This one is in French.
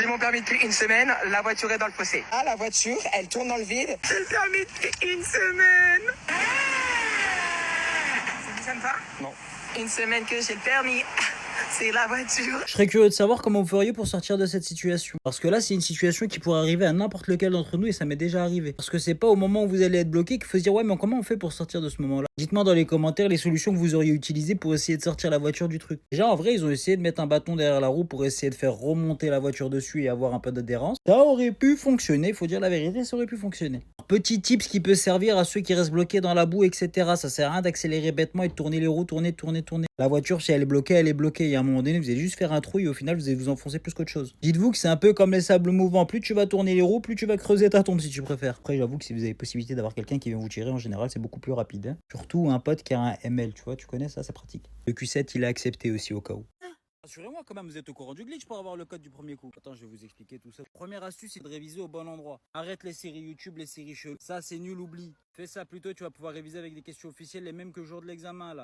J'ai mon permis depuis une semaine, la voiture est dans le fossé. Ah, la voiture, elle tourne dans le vide. J'ai le permis depuis une semaine. Ça vous aime pas? Non. Une semaine que j'ai le permis. C'est la voiture. Je serais curieux de savoir comment vous feriez pour sortir de cette situation. Parce que là, c'est une situation qui pourrait arriver à n'importe lequel d'entre nous et ça m'est déjà arrivé. Parce que c'est pas au moment où vous allez être bloqué qu'il faut se dire ouais, mais comment on fait pour sortir de ce moment-là? Dites-moi dans les commentaires les solutions que vous auriez utilisées pour essayer de sortir la voiture du truc. Déjà, en vrai, ils ont essayé de mettre un bâton derrière la roue pour essayer de faire remonter la voiture dessus et avoir un peu d'adhérence. Ça aurait pu fonctionner, faut dire la vérité, ça aurait pu fonctionner. Petit tips qui peut servir à ceux qui restent bloqués dans la boue, etc. Ça sert à rien d'accélérer bêtement et de tourner les roues, tourner. La voiture, si elle est bloquée, elle est bloquée. Il y a un moment donné, vous allez juste faire un trou et au final, vous allez vous enfoncer plus qu'autre chose. Dites-vous que c'est un peu comme les sables mouvants. Plus tu vas tourner les roues, plus tu vas creuser ta tombe si tu préfères. Après, j'avoue que si vous avez possibilité d'avoir quelqu'un qui vient vous tirer, en général, c'est beaucoup plus rapide. Hein. Surtout un pote qui a un ML, tu vois, tu connais ça, c'est pratique. Le Q7, il a accepté aussi au cas où. Rassurez-moi quand même, vous êtes au courant du glitch pour avoir le code du premier coup. Attends, je vais vous expliquer tout ça. Première astuce, c'est de réviser au bon endroit. Arrête les séries YouTube, les séries cheloues. Ça, c'est nul, oublie. Fais ça plutôt, tu vas pouvoir réviser avec des questions officielles, les mêmes que le jour de l'examen là.